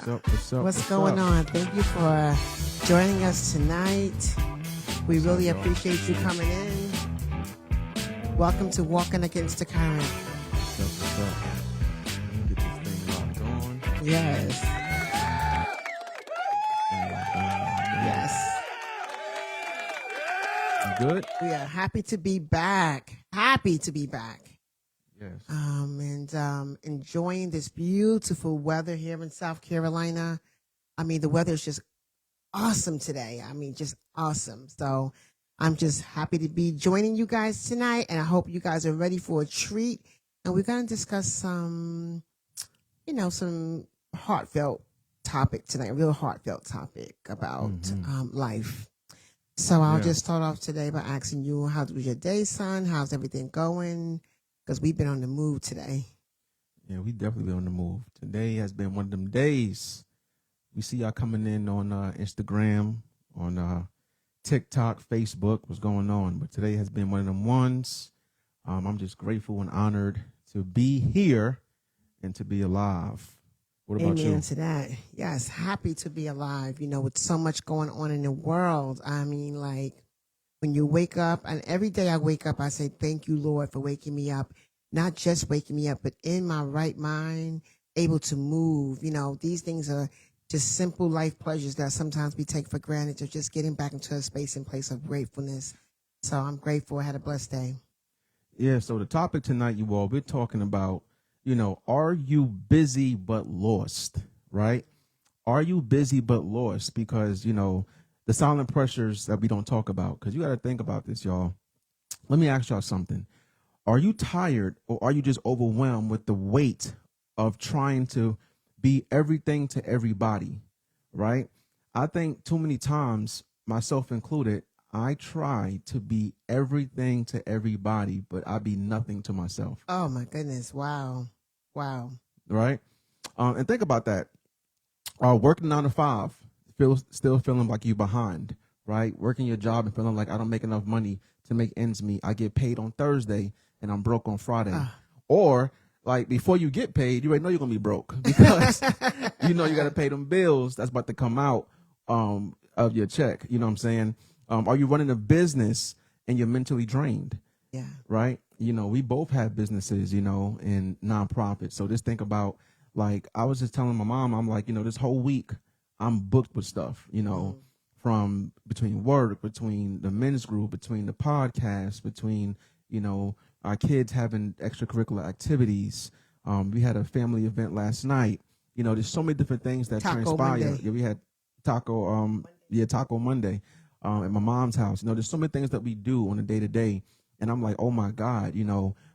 up? What's up? What's going on? Thank you for joining us tonight. We really appreciate you coming in. Welcome to Walking Against the Current. What's up? Let me get this thing locked on. Yes. Yes. You good? We are happy to be back. Happy to be back. Yes. And enjoying this beautiful weather here in South Carolina. I mean, the weather is just awesome today. I mean, just awesome. So I'm just happy to be joining you guys tonight, and I hope you guys are ready for a treat. And we're going to discuss some heartfelt topic tonight, a real heartfelt topic about life. So I'll just start off today by asking you, how was your day, son? How's everything going? Because we've been on the move today. Yeah, we definitely been on the move. Today has been one of them days. We see y'all coming in on Instagram, on TikTok, Facebook, what's going on. But today has been one of them ones. I'm just grateful and honored to be here and to be alive. What about you? Amen to that. Yes, happy to be alive, with so much going on in the world. I mean, like, when you wake up, and every day I wake up, I say, thank you, Lord, for waking me up. Not just waking me up, but in my right mind, able to move. These things are just simple life pleasures that sometimes we take for granted, or just getting back into a space and place of gratefulness. So I'm grateful. I had a blessed day. Yeah, so the topic tonight, you all, we're talking about, are you busy but lost, right? Are you busy but lost? Because, the silent pressures that we don't talk about, because you got to think about this, y'all. Let me ask y'all something. Are you tired, or are you just overwhelmed with the weight of trying to be everything to everybody, right? I think too many times, myself included, I try to be everything to everybody, but I be nothing to myself. Oh, my goodness. Wow. Right? And think about that. Working 9 to 5, still feeling like you behind, right? Working your job and feeling like I don't make enough money to make ends meet. I get paid on Thursday and I'm broke on Friday. Or like before you get paid, you already know you're going to be broke because you got to pay them bills that's about to come out of your check. You know what I'm saying? Are you running a business and you're mentally drained? Yeah. Right? We both have businesses, and nonprofits. So just think about, like, I was just telling my mom, I'm like, this whole week I'm booked with stuff, from between work, between the men's group, between the podcast, between, our kids having extracurricular activities. We had a family event last night. There's so many different things that transpire. Yeah, we had Taco Monday at my mom's house. There's so many things that we do on a day-to-day. And I'm like, oh, my God,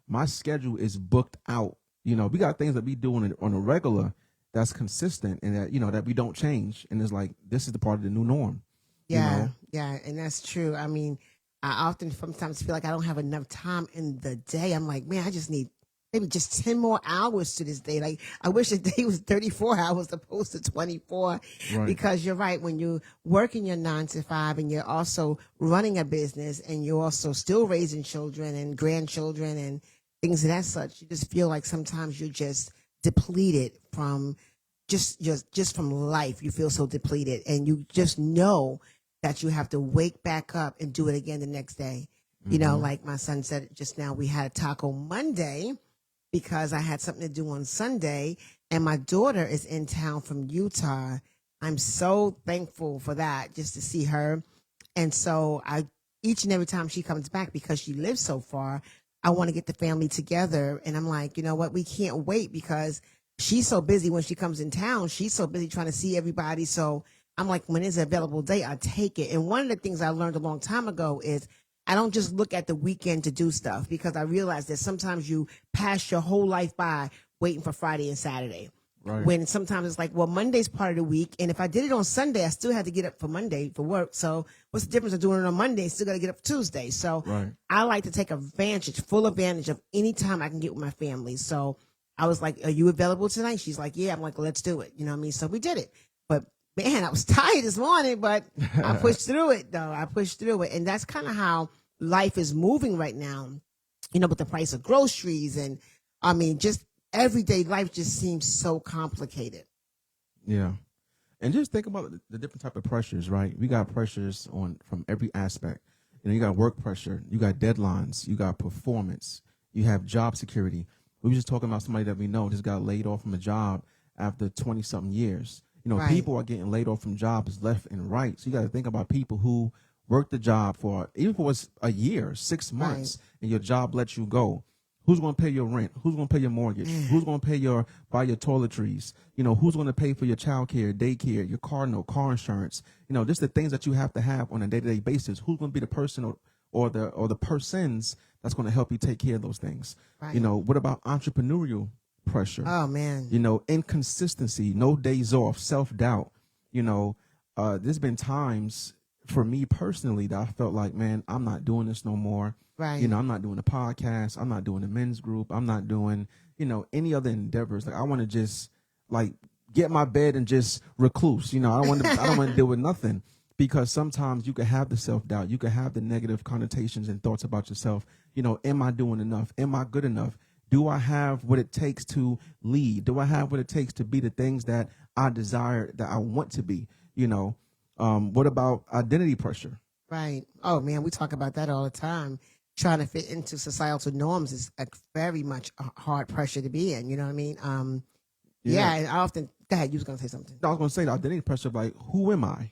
my schedule is booked out. We got things that we do on a regular that's consistent and that, that we don't change. And it's like, this is the part of the new norm. Yeah, yeah, and that's true. I mean, I often sometimes feel like I don't have enough time in the day. I'm like, man, I just need maybe just 10 more hours to this day. Like, I wish the day was 34 hours opposed to 24. Right. Because you're right. When you work in your 9 to 5 and you're also running a business and you're also still raising children and grandchildren and things of that such, you just feel like sometimes you're just depleted from just from life. You feel so depleted, and you just know that you have to wake back up and do it again the next day. Like my son said just now, we had a Taco Monday because I had something to do on Sunday, and my daughter is in town from Utah. I'm so thankful for that, just to see her. And so each and every time she comes back, because she lives so far, I want to get the family together. And I'm like, you know what? We can't wait because she's so busy when she comes in town. She's so busy trying to see everybody. So I'm like, when it's an available day, I take it. And one of the things I learned a long time ago is I don't just look at the weekend to do stuff, because I realized that sometimes you pass your whole life by waiting for Friday and Saturday. Right. When sometimes it's like, well, Monday's part of the week. And if I did it on Sunday, I still had to get up for Monday for work. So what's the difference of doing it on Monday? Still got to get up Tuesday. So I like to take full advantage of any time I can get with my family. So I was like, are you available tonight? She's like, yeah. I'm like, let's do it. You know what I mean? So we did it. But man, I was tired this morning, but I pushed through it, though. I pushed through it. And that's kind of how life is moving right now, with the price of groceries. And I mean, just everyday life just seems so complicated. Yeah. And just think about the different type of pressures, right? We got pressures on from every aspect. You got work pressure, you got deadlines, you got performance, you have job security. We were just talking about somebody that we know just got laid off from a job after 20 something years. Right. People are getting laid off from jobs left and right. So you got to think about people who worked the job for, even if it was a year, 6 months, and your job lets you go. Who's going to pay your rent? Who's going to pay your mortgage? Who's going to pay buy your toiletries? Who's going to pay for your child care, daycare, your car note, car insurance? Just the things that you have to have on a day-to-day basis. Who's going to be the person or the persons that's going to help you take care of those things? Right. What about entrepreneurial pressure? Oh man. Inconsistency, no days off, self-doubt. There's been times for me personally that I felt like, man, I'm not doing this no more. Right. I'm not doing a podcast. I'm not doing the men's group. I'm not doing, any other endeavors. Like I want to just like get my bed and just recluse. I don't want to deal with nothing, because sometimes you can have the self-doubt. You can have the negative connotations and thoughts about yourself. Am I doing enough? Am I good enough? Do I have what it takes to lead? Do I have what it takes to be the things that I desire, that I want to be? What about identity pressure? Right. Oh man, we talk about that all the time. Trying to fit into societal norms is very much a hard pressure to be in. You know what I mean? Yeah. And I often go ahead. You was gonna say something. I was gonna say the identity pressure of like, who am I?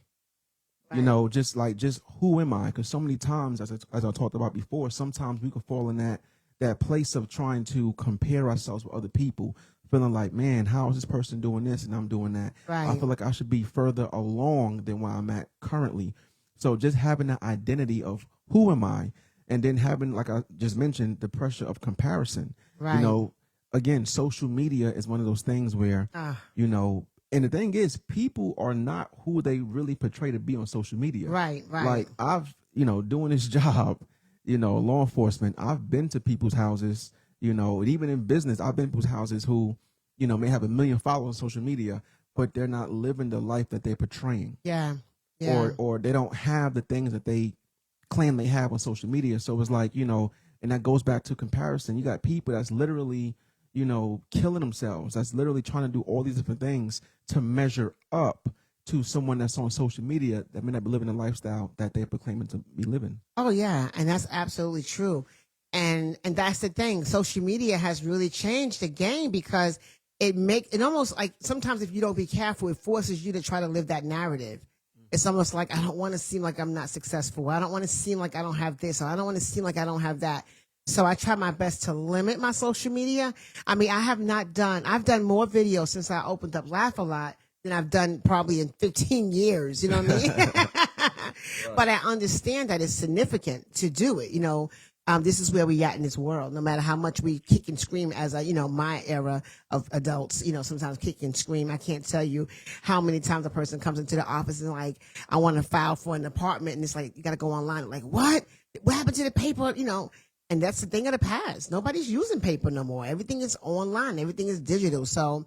Right. Just who am I? Because so many times, as I talked about before, sometimes we could fall in that place of trying to compare ourselves with other people, feeling like, man, how is this person doing this and I'm doing that? Right. I feel like I should be further along than where I'm at currently. So just having that identity of who am I, and then having, like I just mentioned, the pressure of comparison. Right. Again, social media is one of those things where, and the thing is, people are not who they really portray to be on social media. Right. Right. Like I've, doing this job, law enforcement, I've been to people's houses, and even in business, I've been to people's houses who, may have 1 million followers on social media, but they're not living the life that they're portraying. Yeah. Yeah. Or they don't have the things that they claim they have on social media. So it's like, and that goes back to comparison. You got people that's literally, killing themselves. That's literally trying to do all these different things to measure up to someone that's on social media that may not be living the lifestyle that they're proclaiming to be living. Oh yeah, and that's absolutely true. And that's the thing. Social media has really changed the game because it almost like sometimes if you don't be careful, it forces you to try to live that narrative. It's almost like I don't want to seem like I'm not successful. I don't want to seem like I don't have this, or I don't want to seem like I don't have that. So I try my best to limit my social media. I mean, I've done more videos since I opened up Laugh a Lot than I've done probably in 15 years. You know what I mean? But I understand that it's significant to do it. This is where we at in this world. No matter how much we kick and scream as my era of adults, sometimes kick and scream. I can't tell you how many times a person comes into the office and like, I want to file for an apartment. And it's like, you got to go online. Like, what happened to the paper? And that's the thing of the past. Nobody's using paper no more. Everything is online. Everything is digital. So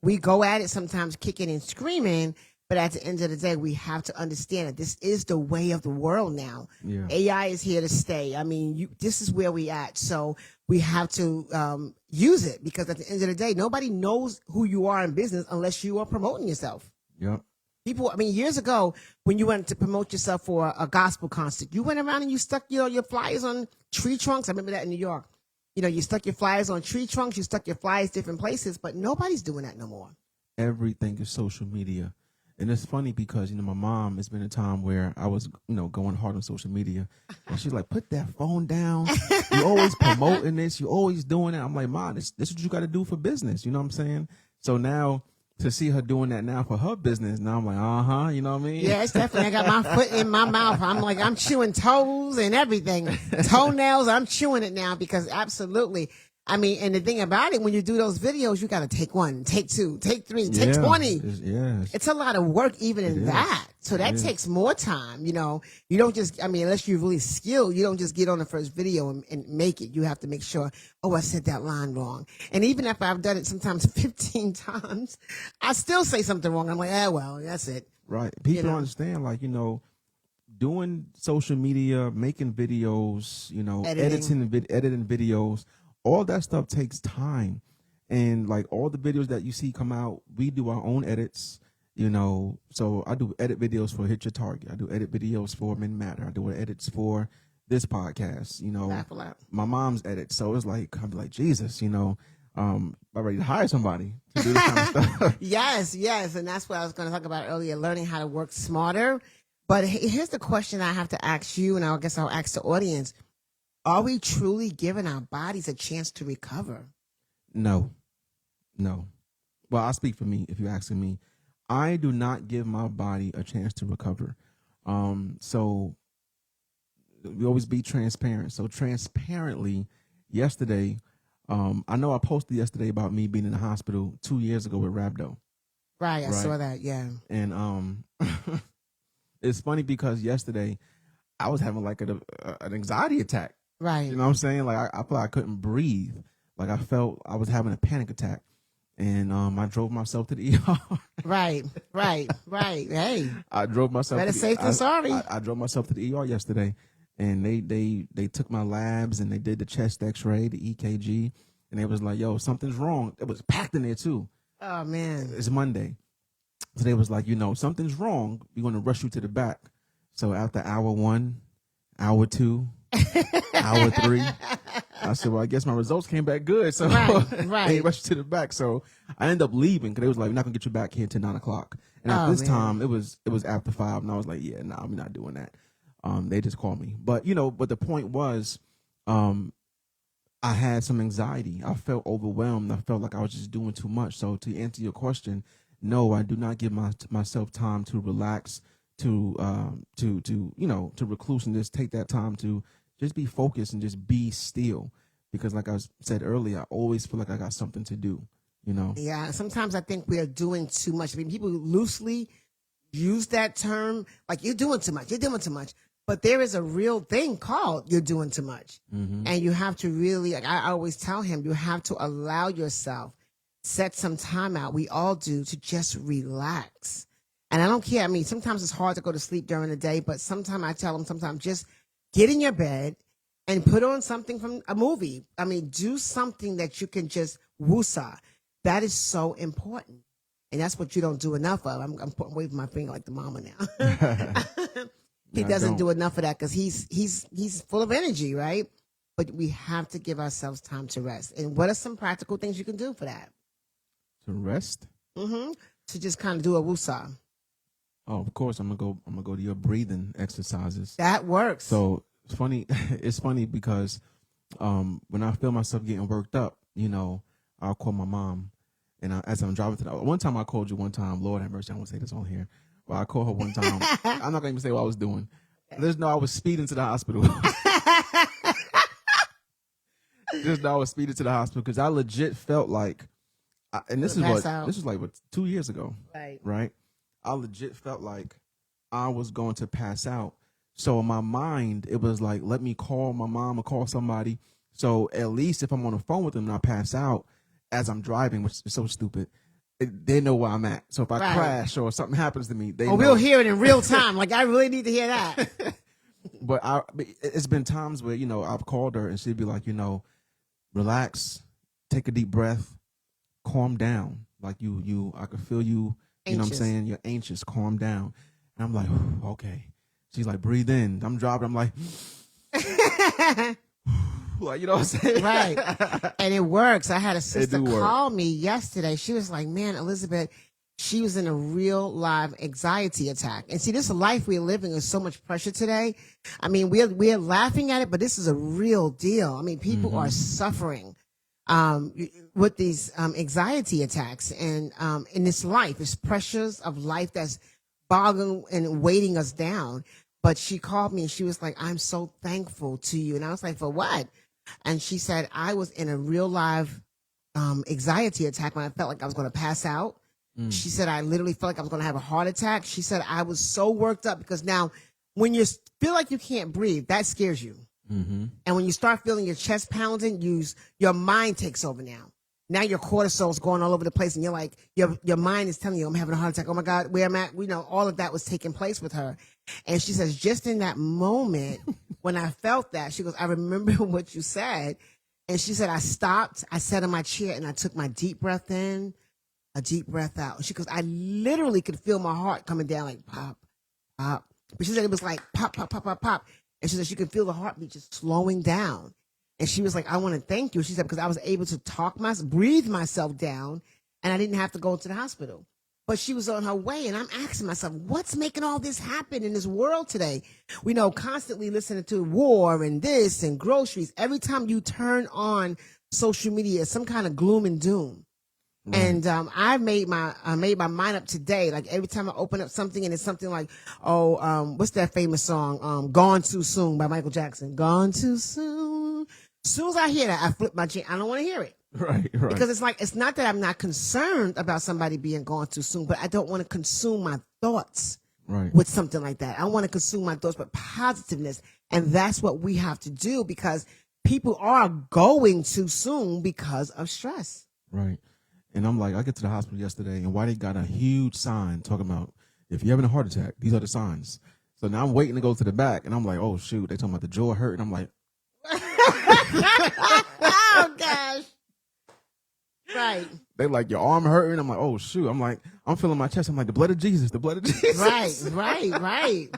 we go at it sometimes kicking and screaming, but at the end of the day, we have to understand that this is the way of the world now. Yeah. AI is here to stay. I mean, this is where we at. So we have to use it, because at the end of the day, nobody knows who you are in business unless you are promoting yourself. Yep. People, I mean, years ago, when you went to promote yourself for a gospel concert, you went around and you stuck your flyers on tree trunks. I remember that in New York. You stuck your flyers on tree trunks, you stuck your flyers different places, but nobody's doing that no more. Everything is social media. And it's funny because, my mom, has been a time where I was, going hard on social media. And she's like, put that phone down. You're always promoting this. You're always doing it. I'm like, Mom, this is what you got to do for business. You know what I'm saying? So now to see her doing that now for her business, now I'm like, you know what I mean? Yeah, it's definitely, I got my foot in my mouth. I'm like, I'm chewing toes and everything. Toenails, I'm chewing it now because absolutely. I mean, and the thing about it, when you do those videos, you got to take 1, take 2, take 3, take 20. It's a lot of work even in that. So that takes more time. You don't just, unless you're really skilled, you don't just get on the first video and make it. You have to make sure, I said that line wrong. And even if I've done it sometimes 15 times, I still say something wrong. I'm like, well, that's it. Right. People don't understand, like, doing social media, making videos, editing videos, all that stuff takes time. And like all the videos that you see come out, we do our own edits, you know. So I do edit videos for Hit Your Target. I do edit videos for Men Matter. I do edits for this podcast, you know. Laugh a lot. My mom's edit. So it's like, I'm like, Jesus, you know, I'm ready to hire somebody to do this kind of stuff. Yes, yes. And that's what I was going to talk about earlier, learning how to work smarter. But here's the question I have to ask you, and I guess I'll ask the audience. Are we truly giving our bodies a chance to recover? No. Well, I'll speak for me if you're asking me. I do not give my body a chance to recover. So we always be transparent. So transparently, yesterday, I know I posted yesterday about me being in the hospital 2 years ago with rhabdo. Right, I saw that, yeah. And it's funny because yesterday I was having like an anxiety attack. Right. You know what I'm saying? Like I felt I couldn't breathe. Like I felt I was having a panic attack. And I drove myself to the ER. Right. Hey, I drove myself. better safe than sorry. I drove myself to the ER yesterday, and they took my labs and they did the chest X-ray, the EKG, and they was like, "Yo, something's wrong." It was packed in there too. Oh man, It's Monday, so they was like, "You know, something's wrong. We're gonna rush you to the back." So after hour 1, hour 2, hour 3. I said, well, I guess my results came back good. So right. they rushed to the back. So I ended up leaving because they was like, we're not going to get you back here until 9 o'clock. And at this time, it was after 5. And I was like, yeah, no, I'm not doing that. They just called me. But, you know, but the point was I had some anxiety. I felt overwhelmed. I felt like I was just doing too much. So to answer your question, no, I do not give myself time to relax, to recluse and just take that time to just be focused and just be still. Because like I said earlier, I always feel like I got something to do, you know? Yeah, sometimes I think we are doing too much. I mean, people loosely use that term, like you're doing too much. But there is a real thing called you're doing too much. Mm-hmm. And you have to really, like I always tell him, you have to allow yourself, set some time out. We all do, to just relax. And I don't care. I mean, sometimes it's hard to go to sleep during the day, but sometimes I tell them, sometimes just get in your bed and put on something from a movie. I mean, do something that you can just woosah. That is so important. And that's what you don't do enough of. I'm waving my finger like the mama now. He doesn't do enough of that because he's full of energy, right? But we have to give ourselves time to rest. And what are some practical things you can do for that? To rest? Mm-hmm. To just kind of do a woosah. Oh, of course, I'm gonna go to your breathing exercises. That works. So it's funny. It's funny because when I feel myself getting worked up, you know, I'll call my mom, and as I'm driving to the one time I called you one time. Lord have mercy, I won't say this on here, but I called her one time. I'm not gonna even say what I was doing. There's no, I was speeding to the hospital. There's no, I was speeding to the hospital because I legit felt like, and this is like what 2 years ago, right? I legit felt like I was going to pass out. So in my mind, it was like, let me call my mom or call somebody. So at least if I'm on the phone with them and I pass out as I'm driving, which is so stupid, they know where I'm at. So if I crash or something happens to me, they know. We'll hear it in real time. Like, I really need to hear that. But it's been times where, you know, I've called her and she'd be like, you know, relax, take a deep breath, calm down. Like I could feel you. You know what I'm saying? You're anxious. Calm down. And I'm like, okay. She's like, breathe in. I'm driving. I'm like, like, you know what I'm saying? Right. And it works. I had a sister call me yesterday. She was like, man, Elizabeth, she was in a real live anxiety attack. And see, this life we're living is so much pressure today. I mean, we're laughing at it, but this is a real deal. I mean, people are suffering with these anxiety attacks, and in this life, it's pressures of life that's boggling and weighting us down. But she called me and she was like, I'm so thankful to you. And I was like, for what? And she said, I was in a real live anxiety attack when I felt like I was going to pass out. She said, I literally felt like I was going to have a heart attack. She said, I was so worked up because now when you feel like you can't breathe, that scares you. Mm-hmm. And when you start feeling your chest pounding, your mind takes over now. Now your cortisol is going all over the place, and you're like, your mind is telling you, I'm having a heart attack. Oh my God, where I'm at. We know all of that was taking place with her. And she says, just in that moment when I felt that, she goes, I remember what you said. And she said, I stopped, I sat in my chair and I took my deep breath in, a deep breath out. She goes, I literally could feel my heart coming down like pop, pop. But she said it was like pop, pop, pop, pop, pop. And she said she could feel the heartbeat just slowing down. And she was like, I want to thank you. She said, because I was able to breathe myself down and I didn't have to go to the hospital. But she was on her way, and I'm asking myself, what's making all this happen in this world today? We know constantly listening to war and this and groceries. Every time you turn on social media, some kind of gloom and doom. Right. And I made my mind up today. Like every time I open up something, and it's something like, what's that famous song? "Gone Too Soon" by Michael Jackson. Gone too soon. As soon as I hear that, I flip my chair. I don't want to hear it. Right. Because it's like, it's not that I'm not concerned about somebody being gone too soon, but I don't want to consume my thoughts with something like that. I want to consume my thoughts with positiveness. And that's what we have to do, because people are going too soon because of stress. Right. And I'm like, I get to the hospital yesterday, and why they got a huge sign talking about, if you're having a heart attack, these are the signs. So now I'm waiting to go to the back, and I'm like, oh, shoot, they talking about the jaw hurt. And I'm like, oh, gosh. Right. They like, your arm hurting. I'm like, oh shoot. I'm like, I'm feeling my chest. I'm like, the blood of Jesus, the blood of Jesus. Right.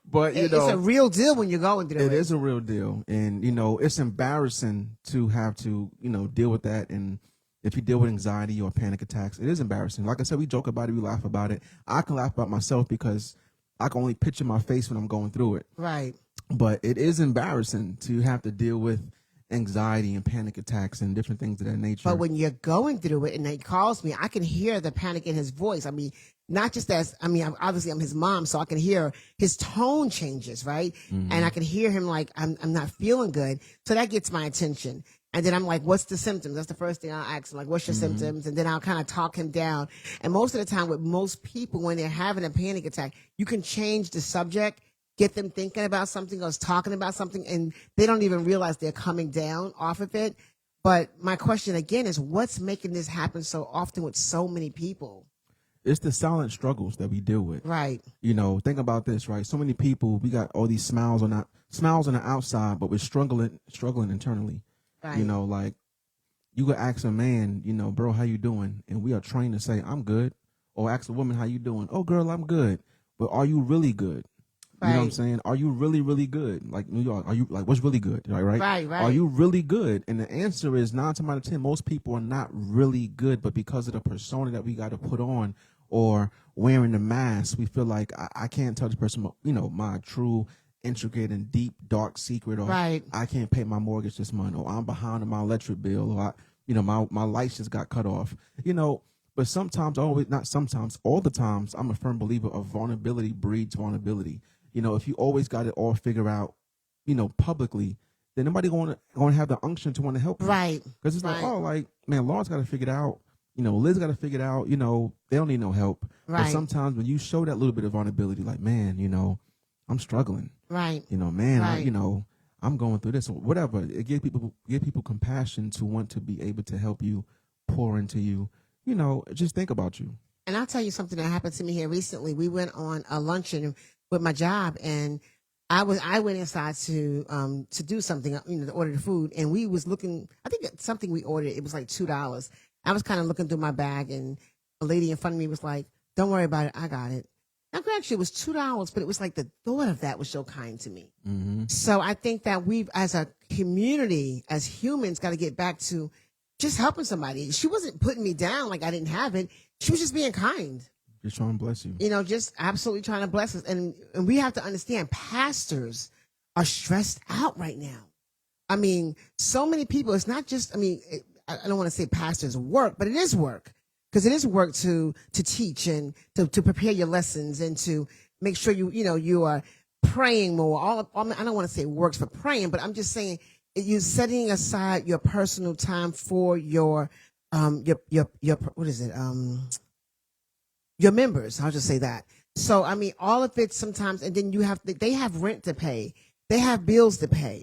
But it's a real deal when you're going through it. It is a real deal. And it's embarrassing to have to, deal with that. And if you deal with anxiety or panic attacks, it is embarrassing. Like I said, we joke about it, we laugh about it. I can laugh about myself because I can only picture my face when I'm going through it. Right. But it is embarrassing to have to deal with anxiety and panic attacks and different things of that nature. But when you're going through it and he calls me, I can hear the panic in his voice. I mean, not just obviously I'm his mom, so I can hear his tone changes, right? Mm-hmm. And I can hear him like, I'm not feeling good. So that gets my attention. And then I'm like, what's the symptoms? That's the first thing I'll ask him, like, what's your symptoms? And then I'll kind of talk him down. And most of the time with most people, when they're having a panic attack, you can change the subject, get them thinking about something or talking about something, and they don't even realize they're coming down off of it. But my question again is, what's making this happen so often with so many people? It's the silent struggles that we deal with. Right. Think about this, right? So many people, we got all these smiles on the outside, but we're struggling internally. Right. Like you could ask a man, bro, how you doing? And we are trained to say, I'm good. Or ask a woman, how you doing? Oh, girl, I'm good. But are you really good? You know what I'm saying? Are you really, really good? Like New York, are you like, what's really good? Right? Right. Are you really good? And the answer is 9 times out of 10, most people are not really good, but because of the persona that we got to put on or wearing the mask, we feel like I can't tell this person, my true, intricate and deep, dark secret, or I can't pay my mortgage this month, or I'm behind on my electric bill, or my lights just got cut off, But sometimes, not sometimes, all the times, I'm a firm believer of vulnerability breeds vulnerability. If you always got it all figured out, publicly, then nobody going to have the unction to want to help you. Right. Because it's like, man, Laura's got to figure it out. Liz got to figure it out. They don't need no help. Right. But sometimes when you show that little bit of vulnerability, like, man, I'm struggling. Right. Man, right. I'm going through this or whatever. It give people compassion to want to be able to help you, pour into you, just think about you. And I'll tell you something that happened to me here recently. We went on a luncheon with my job, and I went inside to do something, to order the food, and we was looking. I think it's something we ordered. It was like $2. I was kind of looking through my bag, and a lady in front of me was like, "Don't worry about it, I got it." Now, actually, it was $2, but it was like the thought of that was so kind to me. Mm-hmm. So I think that we, as a community, as humans, got to get back to just helping somebody. She wasn't putting me down like I didn't have it. She was just being kind. Just trying to bless you. Just absolutely trying to bless us. And we have to understand, pastors are stressed out right now. I mean, so many people, it's not just, I don't want to say pastors work, but it is work. Because it is work to teach and to prepare your lessons and to make sure you are praying more. I don't want to say works for praying, but I'm just saying you're setting aside your personal time for your what is it? Your members. I'll just say that. So all of it sometimes, and then they have rent to pay, they have bills to pay.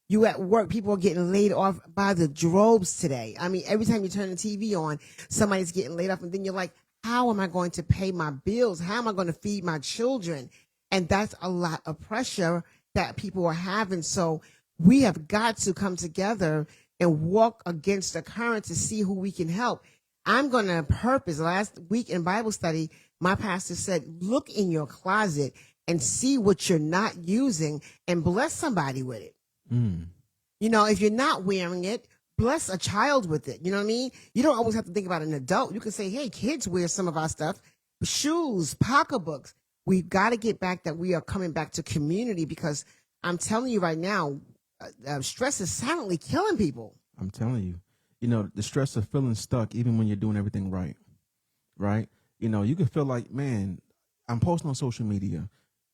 You at work, people are getting laid off by the droves today. Every time you turn the TV on, somebody's getting laid off, and then you're like, how am I going to pay my bills? How am I going to feed my children? And that's a lot of pressure that people are having. So we have got to come together and walk against the current to see who we can help. I'm going to purpose. Last week in Bible study, my pastor said, look in your closet and see what you're not using and bless somebody with it. Mm. You know, if you're not wearing it, bless a child with it. You know what I mean? You don't always have to think about an adult. You can say, hey, kids wear some of our stuff, shoes, pocketbooks. We've got to get back that we are coming back to community, because I'm telling you right now, stress is silently killing people. I'm telling you, you know, the stress of feeling stuck even when you're doing everything right, right? You know, you can feel like, man, I'm posting on social media.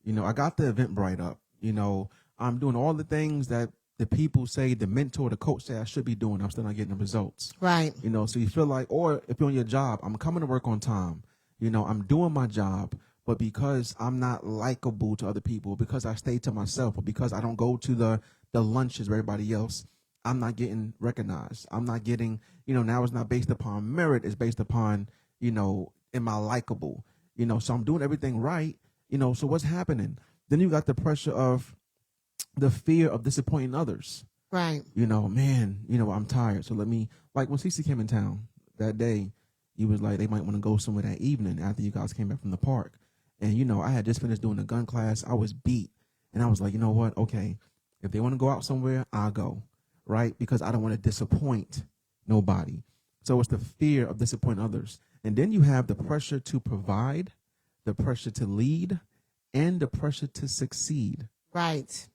You know, I got the Eventbrite up. You know, I'm doing all the things that the people say, the mentor, the coach say I should be doing. I'm still not getting the results. Right. You know, so you feel like, or if you're on your job, I'm coming to work on time. You know, I'm doing my job, but because I'm not likable to other people, because I stay to myself, or because I don't go to the lunches with everybody else, I'm not getting recognized. I'm not getting, you know, now it's not based upon merit. It's based upon, you know, am I likable? You know, so I'm doing everything right. You know, so what's happening? Then you got the pressure of the fear of disappointing others. Right. You know, man, you know, I'm tired. So let me, like when Cece came in town that day, he was like, they might want to go somewhere that evening after you guys came back from the park. And, you know, I had just finished doing the gun class. I was beat. And I was like, you know what? Okay, if they want to go out somewhere, I'll go. Right? Because I don't want to disappoint nobody. So it's the fear of disappointing others. And then you have the pressure to provide, the pressure to lead, and the pressure to succeed. Right.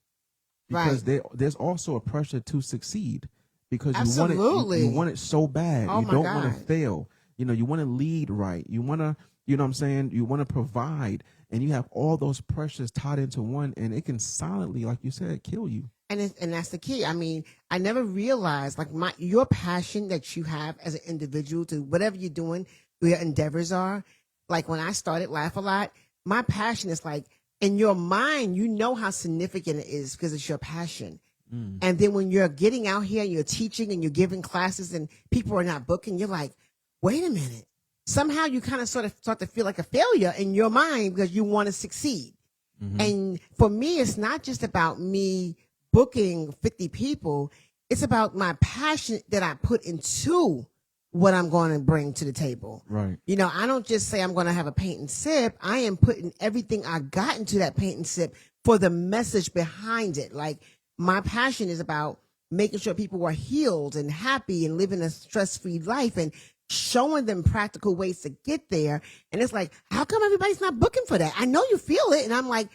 Because Right. there's also a pressure to succeed, because Absolutely. you want it so bad. Oh You my don't want to God. fail. You know, you want to lead right. You want to, you know what I'm saying? You want to provide, and you have all those pressures tied into one, and it can silently, like you said, kill you. And that's the key. I mean, I never realized, like, your passion that you have as an individual to whatever you're doing, your endeavors are. Like when I started Laugh a Lot, my passion is like, in your mind, you know how significant it is because it's your passion. Mm. And then when you're getting out here and you're teaching and you're giving classes and people are not booking, you're like, wait a minute. Somehow you kind of sort of start to feel like a failure in your mind because you want to succeed. Mm-hmm. And for me, it's not just about me booking 50 people. It's about my passion that I put into what I'm going to bring to the table. Right. You know, I don't just say I'm going to have a paint and sip. I am putting everything I got into that paint and sip for the message behind it. Like, my passion is about making sure people are healed and happy and living a stress-free life and showing them practical ways to get there. And it's like, how come everybody's not booking for that? I know you feel it. And I'm like,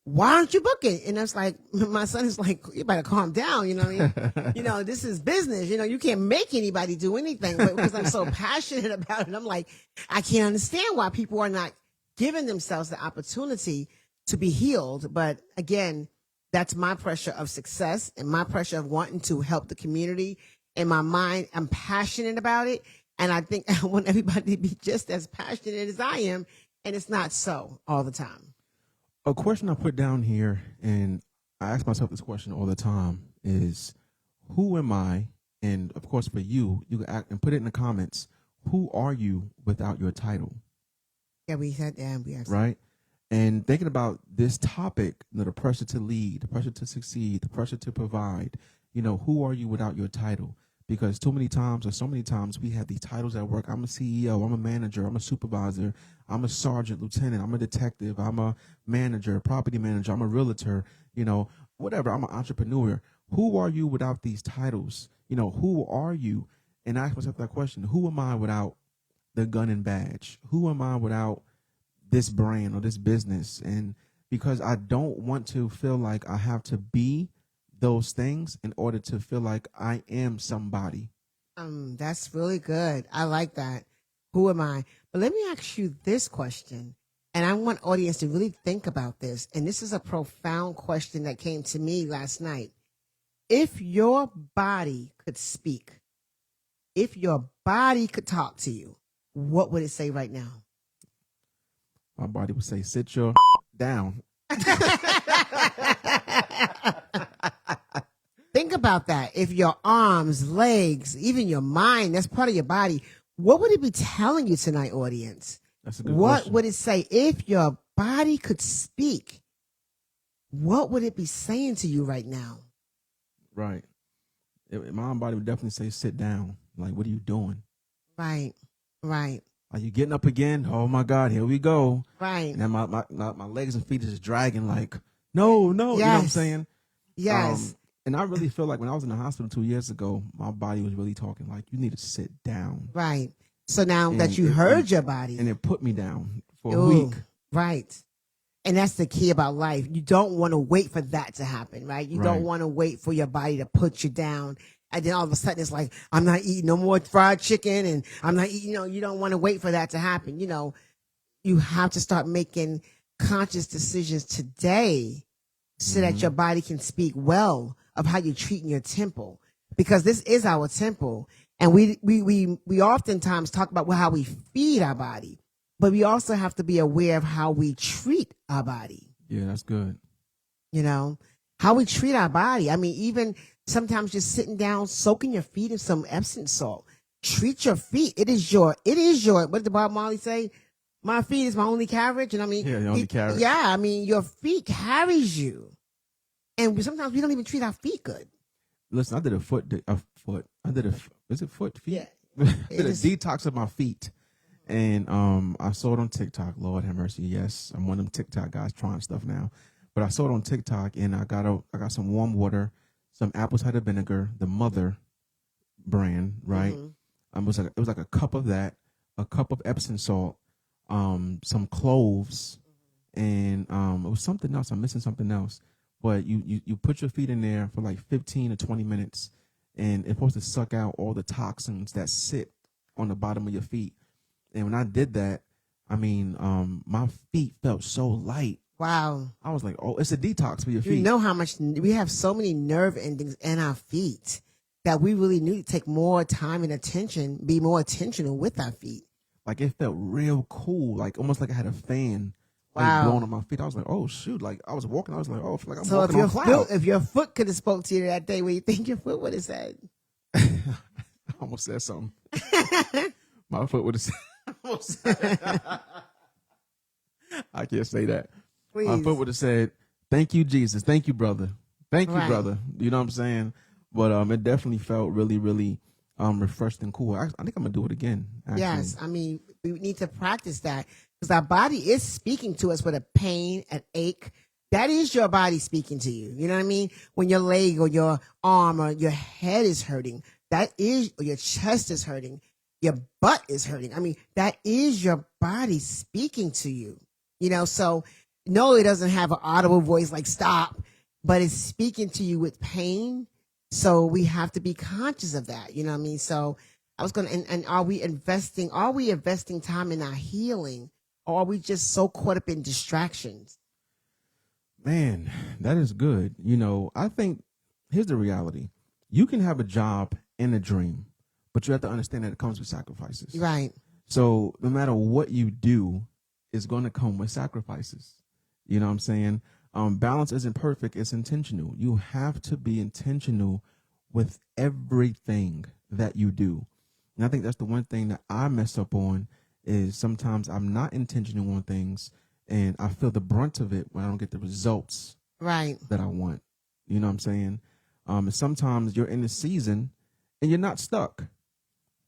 why aren't you booking? And it's like, my son is like, you better calm down. You know what I mean? You know, this is business. You know, you can't make anybody do anything. But because I'm so passionate about it, I'm like, I can't understand why people are not giving themselves the opportunity to be healed. But again, that's my pressure of success and my pressure of wanting to help the community. In my mind, I'm passionate about it. And I think I want everybody to be just as passionate as I am. And it's not so all the time. A question I put down here, and I ask myself this question all the time, is who am I? And of course, for you, you can act and put it in the comments. Who are you without your title? Yeah, we said that. We asked. Right? And thinking about this topic, you know, the pressure to lead, the pressure to succeed, the pressure to provide, you know, who are you without your title? Because too many times, or so many times, we have these titles at work. I'm a CEO, I'm a manager, I'm a supervisor, I'm a sergeant, lieutenant, I'm a detective, I'm a manager, property manager, I'm a realtor, you know, whatever, I'm an entrepreneur. Who are you without these titles? You know, who are you? And I ask myself that question. Who am I without the gun and badge? Who am I without this brand or this business? And because I don't want to feel like I have to be those things in order to feel like I am somebody. That's really good. I like that. Who am I? But let me ask you this question. And I want audience to really think about this. And this is a profound question that came to me last night. If your body could speak, if your body could talk to you, what would it say right now? My body would say, sit your down. Think about that. If your arms, legs, even your mind, that's part of your body, what would it be telling you tonight, audience? That's a good What question. would it say? If your body could speak, what would it be saying to you right now? Right. my own body would definitely say, sit down. Like, what are you doing? Right. Right. Are you getting up again? Oh my God, here we go. Right. And then my legs and feet is just dragging like, no, no, you know what I'm Yes. saying? Yes. And I really feel like when I was in the hospital 2 years ago, my body was really talking like, you need to sit down. Right. So now And that you heard your body. and it put me down for a Ooh, week. right. And that's the key about life. You don't want to wait for that to happen, right? You Right. don't want to wait for your body to put you down. And then all of a sudden it's like, I'm not eating no more fried chicken and I'm not eating, you don't want to wait for that to happen. You have to start making conscious decisions today so that your body can speak well of how you're treating your temple, because this is our temple. And we oftentimes talk about how we feed our body, but we also have to be aware of how we treat our body. Yeah, that's good. How we treat our body. I mean, even sometimes just sitting down, soaking your feet in some Epsom salt. Treat your feet. It is your, what did Bob Marley say? My feet is my only carriage. And I mean, Yeah, the only carriage. Yeah, I mean, your feet carries you. And sometimes we don't even treat our feet good. Listen, I did a foot. Is it foot feet? Yeah. I did a detox of my feet. And I saw it on TikTok. Lord have mercy. Yes, I'm one of them TikTok guys trying stuff now. But I saw it on TikTok, and I got some warm water, some apple cider vinegar, the Mother brand, right? It was like a cup of that, a cup of Epsom salt, some cloves, and it was something else. I'm missing something else. But you put your feet in there for like 15 to 20 minutes, and it's supposed to suck out all the toxins that sit on the bottom of your feet. And when I did that, I mean, my feet felt so light. Wow. I was like, oh, it's a detox for your feet. You know how much we have so many nerve endings in our feet that we really need to take more time and attention, be more intentional with our feet. Like it felt real cool, like almost like I had a fan Wow. blowing on my feet. I was like, oh shoot! Like I was walking, I was like, oh, I feel like I'm So walking on clouds. if your foot could have spoke to you that day, what do you think your foot would have said? I almost said something. My foot would have said. I can't say that. Please. My foot would have said, "Thank you, Jesus. Thank you, brother. Thank you, Right. brother." You know what I'm saying? But it definitely felt really, really refreshed and cool. I think I'm gonna do it again. Actually. Yes, I mean, we need to practice that because our body is speaking to us with a pain, an ache. That is your body speaking to you. You know what I mean? When your leg or your arm or your head is hurting, or your chest is hurting, your butt is hurting. I mean, that is your body speaking to you. So no, it doesn't have an audible voice like stop, but it's speaking to you with pain. So we have to be conscious of that. You know what I mean? So I was going to, and are we investing time in our healing, or are we just so caught up in distractions? Man, that is good. I think here's the reality. You can have a job and a dream, but you have to understand that it comes with sacrifices. Right. So no matter what you do, it's going to come with sacrifices. You know what I'm saying? Balance isn't perfect. It's intentional. You have to be intentional with everything that you do. And I think that's the one thing that I mess up on is sometimes I'm not intentional on things and I feel the brunt of it when I don't get the results Right. that I want. You know what I'm saying? And sometimes you're in a season and you're not stuck.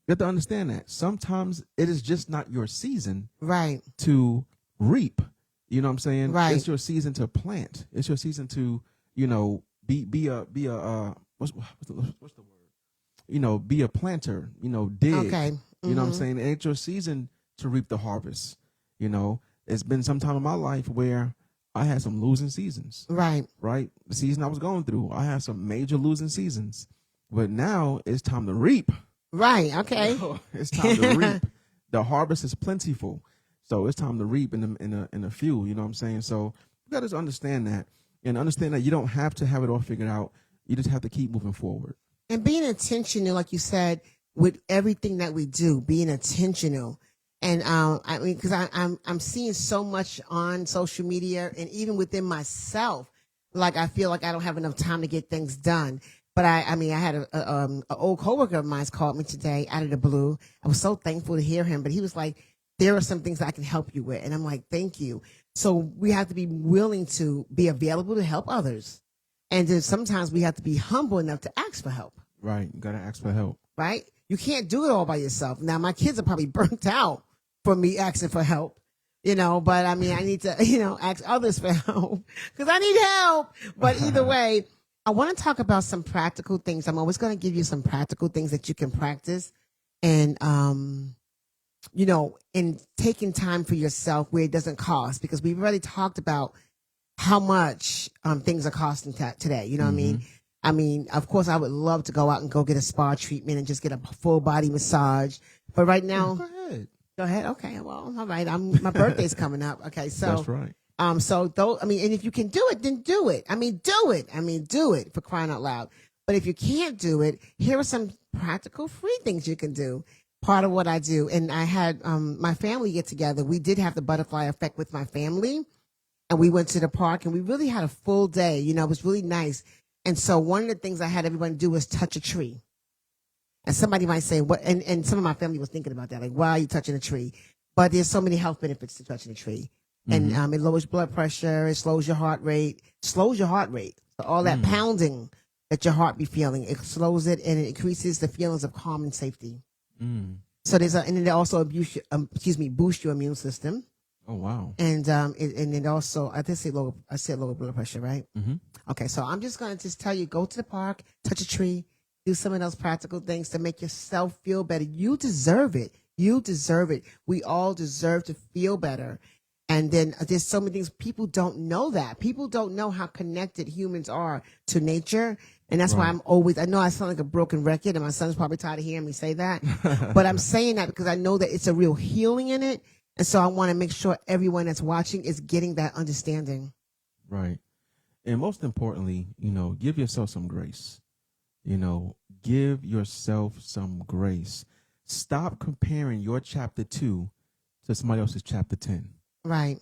You have to understand that. Sometimes it is just not your season Right. to reap. You know what I'm saying? Right. It's your season to plant. It's your season to, be a what's the word? Be a planter, dig. Okay. You know what I'm saying? And it's your season to reap the harvest. It's been some time in my life where I had some losing seasons. Right. Right? The season I was going through, I had some major losing seasons. But now it's time to reap. Right. Okay. It's time to reap. The harvest is plentiful. So it's time to reap in a few, you know what I'm saying? So you got to understand that and understand that you don't have to have it all figured out. You just have to keep moving forward. And being intentional, like you said, with everything that we do, being intentional. And I mean, because I'm seeing so much on social media and even within myself, like I feel like I don't have enough time to get things done. But I had an old coworker of mine called me today out of the blue. I was so thankful to hear him, but he was like, there are some things I can help you with. And I'm like, thank you. So we have to be willing to be available to help others. And then sometimes we have to be humble enough to ask for help. Right. You gotta ask for help. right? You can't do it all by yourself. Now, my kids are probably burnt out from me asking for help, but I mean, I need to, ask others for help because I need help. But either way, I want to talk about some practical things. I'm always going to give you some practical things that you can practice and, in taking time for yourself where it doesn't cost because we've already talked about how much things are costing today. You know what I mean? I mean, of course, I would love to go out and go get a spa treatment and just get a full body massage. But right now, Go ahead. go ahead. Okay, well, all right. My birthday's coming up. Okay, so That's right. so though, I mean, and if you can do it, then do it. I mean, do it. I mean, do it for crying out loud. But if you can't do it, here are some practical free things you can do. Part of what I do, and I had my family get together. We did have the butterfly effect with my family, and we went to the park, and we really had a full day. It was really nice. And so one of the things I had everyone do was touch a tree. And somebody might say, "What?" And some of my family was thinking about that, like, "Why are you touching a tree?" But there's so many health benefits to touching a tree, and it lowers blood pressure, it slows your heart rate, So all that pounding that your heart be feeling, it slows it and it increases the feelings of calm and safety. So and it also boost your immune system. Oh wow. And it also I said lower blood pressure, right? Okay, so I'm just gonna tell you, go to the park, touch a tree, do some of those practical things to make yourself feel better. You deserve it. You deserve it. We all deserve to feel better. And then there's so many things people don't know that. People don't know how connected humans are to nature. And that's why I know I sound like a broken record, and my son's probably tired of hearing me say that. But I'm saying that because I know that it's a real healing in it. And so I want to make sure everyone that's watching is getting that understanding. Right. And most importantly, give yourself some grace. Give yourself some grace. Stop comparing your chapter 2 to somebody else's chapter 10. Right.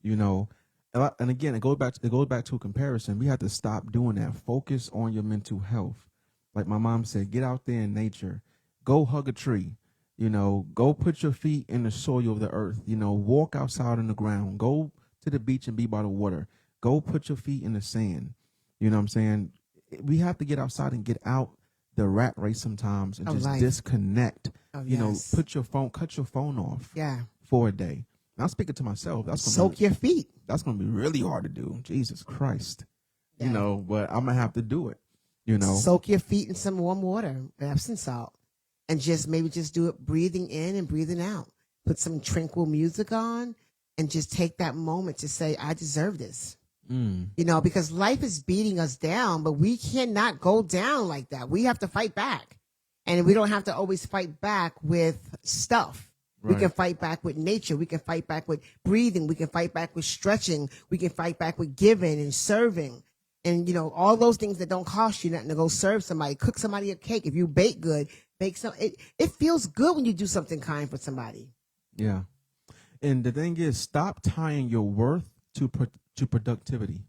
And again, it goes back to a comparison. We have to stop doing that. Focus on your mental health. Like my mom said, get out there in nature. Go hug a tree. Go put your feet in the soil of the earth. Walk outside on the ground. Go to the beach and be by the water. Go put your feet in the sand. You know what I'm saying? We have to get outside and get out the rat race sometimes and just disconnect. Cut your phone off. Yeah. For a day. Now, I'm speaking to myself. Soak your feet. That's going to be really hard to do. Jesus Christ. Yeah. But I'm going to have to do it. Soak your feet in some warm water, Epsom salt, and maybe just do it breathing in and breathing out. Put some tranquil music on and just take that moment to say, I deserve this. Because life is beating us down, but we cannot go down like that. We have to fight back. And we don't have to always fight back with stuff. Right. We can fight back with nature. We can fight back with breathing. We can fight back with stretching. We can fight back with giving and serving. And, all those things that don't cost you nothing to go serve somebody. Cook somebody a cake. If you bake good, bake some. It feels good when you do something kind for somebody. Yeah. And the thing is, stop tying your worth to productivity.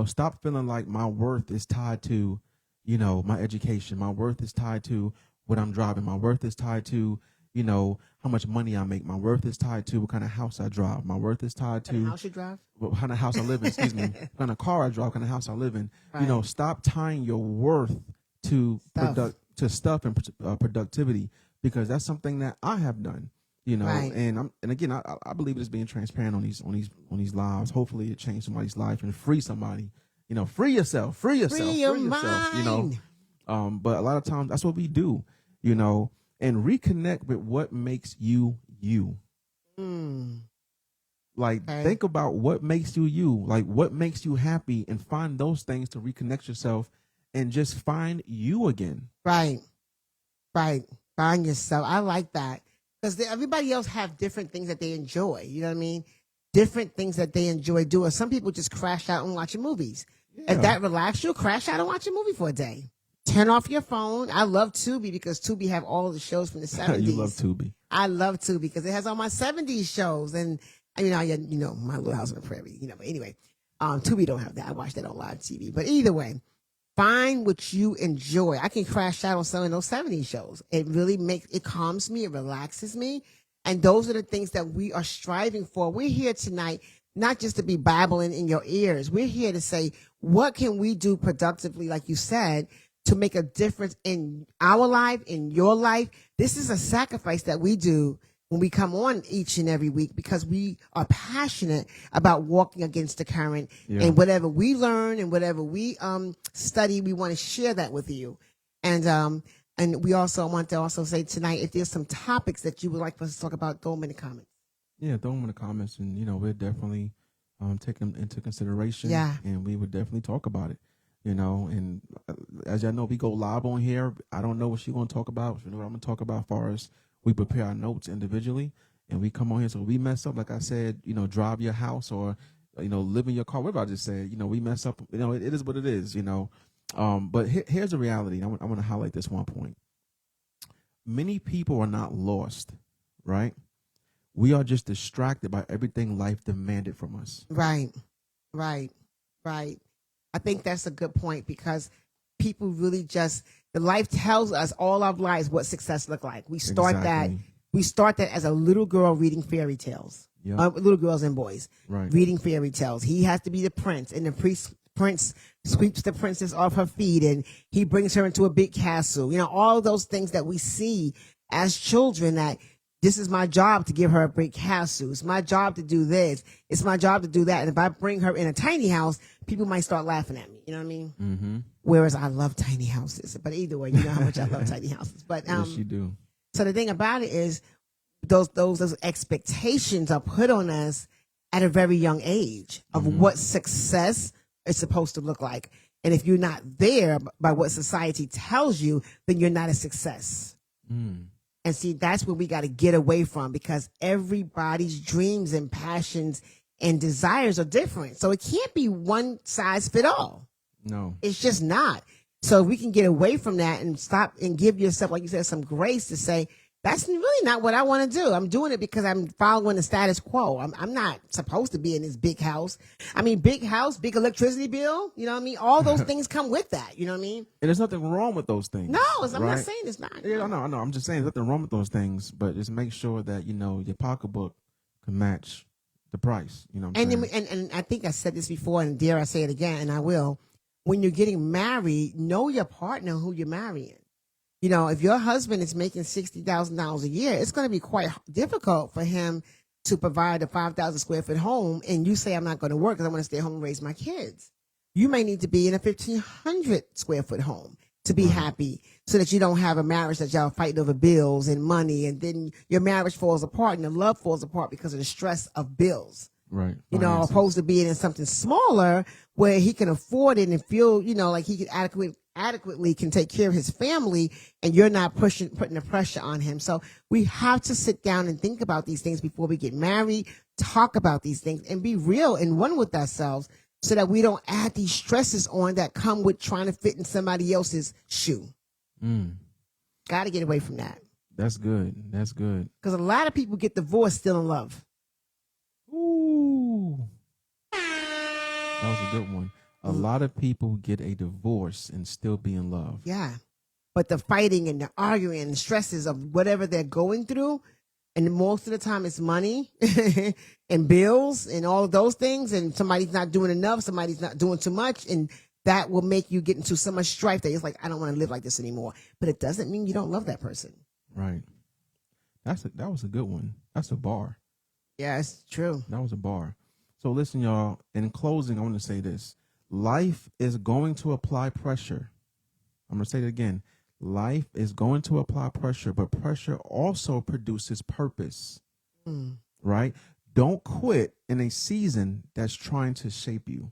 Stop feeling like my worth is tied to, my education. My worth is tied to what I'm driving. My worth is tied to, how much money I make. My worth is tied to what kind of house I drive. My worth is tied to what kind of house you drive? What kind of house I live in. Excuse me. What kind of car I drive. What kind of house I live in. Right. Stop tying your worth to stuff and productivity, because that's something that I have done. Right. And again, I believe it's being transparent on these lives. Hopefully, it changed somebody's life and free somebody. Free yourself. Free yourself. Mind. But a lot of times that's what we do. And reconnect with what makes you you. Think about what makes you you. Like, what makes you happy, and find those things to reconnect yourself and just find you again. Right. Find yourself. I like that, because everybody else have different things that they enjoy. You know what I mean? Different things that they enjoy doing. Some people just crash out and watching movies. Yeah. If that relaxes you, crash out and watch a movie for a day. Turn off your phone. I love Tubi because Tubi have all of the shows from the 70s. You love Tubi. I love Tubi because it has all my 70s shows. And, My Little House on the Prairie, but anyway, Tubi don't have that. I watch that on live TV. But either way, find what you enjoy. I can crash out on some of those 70s shows. It really it calms me. It relaxes me. And those are the things that we are striving for. We're here tonight, not just to be babbling in your ears. We're here to say, what can we do productively, like you said, to make a difference in our life, in your life. This is a sacrifice that we do when we come on each and every week because we are passionate about walking against the current. Yeah. And whatever we learn and whatever we study, we want to share that with you. And we also want to also say tonight, if there's some topics that you would like for us to talk about, throw them in the comments. Yeah, throw them in the comments, and we're definitely take them into consideration. Yeah. And we would definitely talk about it. And as y'all know, we go live on here. I don't know what she's gonna talk about. You know what I'm gonna talk about as far as we prepare our notes individually, and we come on here. So we mess up, like I said, drive your house or live in your car. Whatever I just said, we mess up. It is what it is. But here's the reality. I want to highlight this one point. Many people are not lost, right? We are just distracted by everything life demanded from us. Right. I think that's a good point because people really the life tells us all our lives what success look like. We start that as a little girl reading fairy tales. Yep. Little girls and boys Right. reading fairy tales. He has to be the prince, and the prince sweeps the princess off her feet, and he brings her into a big castle. All those things that we see as children, that this is my job to give her a big castle. It's my job to do this. It's my job to do that. And if I bring her in a tiny house, people might start laughing at me. You know what I mean? Mm-hmm. Whereas I love tiny houses. But either way, you know how much I love tiny houses. But Yes, you do. So the thing about it is those expectations are put on us at a very young age of what success is supposed to look like. And if you're not there by what society tells you, then you're not a success. Mm. And see, that's what we got to get away from, because everybody's dreams and passions and desires are different. So it can't be one size fit all. No. It's just not. So we can get away from that and stop and give yourself, like you said, some grace to say, that's really not what I want to do. I'm doing it because I'm following the status quo. I'm not supposed to be in this big house. I mean, big house, big electricity bill. You know what I mean? All those things come with that. You know what I mean? And there's nothing wrong with those things. No, I'm right? not saying it's not. Yeah, I know. I'm just saying there's nothing wrong with those things, but just make sure that, your pocketbook can match the price. You know what I'm saying? And I think I said this before, and dare I say it again, and I will. When you're getting married, know your partner who you're marrying. If your husband is making $60,000 a year, it's going to be quite difficult for him to provide a 5,000 square foot home. And you say, I'm not going to work because I want to stay home and raise my kids. You may need to be in a 1,500 square foot home to be happy, so that you don't have a marriage that y'all fight over bills and money. And then your marriage falls apart and the love falls apart because of the stress of bills. Right. Opposed to being in something smaller where he can afford it and feel, like he can adequately can take care of his family, and you're not putting the pressure on him. So we have to sit down and think about these things before we get married, talk about these things, and be real and one with ourselves, so that we don't add these stresses on that come with trying to fit in somebody else's shoe. Got to get away from that. That's good. That's good. Because a lot of people get divorced still in love. Ooh. That was a good one. A lot of people get a divorce and still be in love. Yeah. But the fighting and the arguing and the stresses of whatever they're going through, and most of the time it's money and bills and all of those things, and somebody's not doing enough, somebody's not doing too much, and that will make you get into so much strife that it's like, I don't want to live like this anymore. But it doesn't mean you don't love that person. Right. That was a good one. That's a bar. Yeah, it's true. That was a bar. So listen, y'all, in closing, I want to say this. Life is going to apply pressure. I'm going to say it again. Life is going to apply pressure, but pressure also produces purpose. Right? Don't quit in a season that's trying to shape you.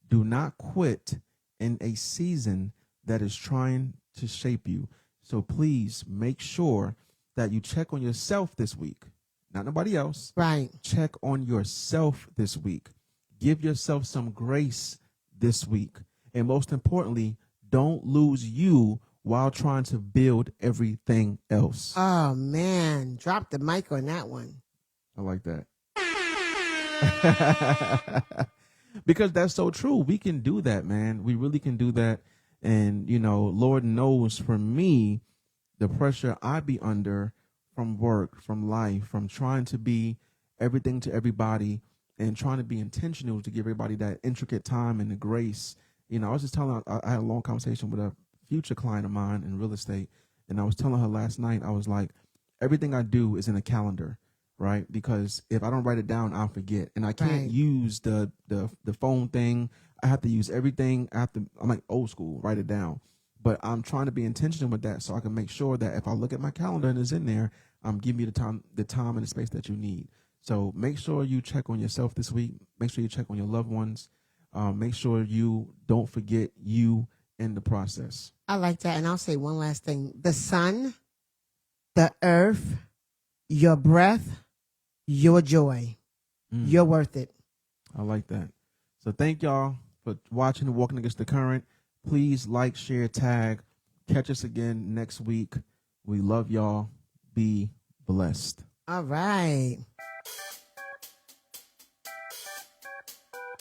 Do not quit in a season that is trying to shape you. So please make sure that you check on yourself this week. Not nobody else. Right. Check on yourself this week. Give yourself some grace this week. And most importantly, don't lose you while trying to build everything else. Oh, man. Drop the mic on that one. I like that. Because that's so true. We can do that, man. We really can do that. And, Lord knows for me, the pressure I be under from work, from life, from trying to be everything to everybody and trying to be intentional to give everybody that intricate time and the grace. I was just telling, I had a long conversation with a future client of mine in real estate, and I was telling her last night, I was like, everything I do is in a calendar, right? Because if I don't write it down, I'll forget, and I can't Right. use the phone thing. I have to use everything. I'm like old school, write it down. But I'm trying to be intentional with that so I can make sure that if I look at my calendar and it's in there, I'm giving you the time and the space that you need. So make sure you check on yourself this week. Make sure you check on your loved ones. Make sure you don't forget you in the process. I like that. And I'll say one last thing. The sun, the earth, your breath, your joy. You're worth it. I like that. So thank y'all for watching and Walking Against the Current. Please like, share, tag. Catch us again next week. We love y'all. Be blessed. All right.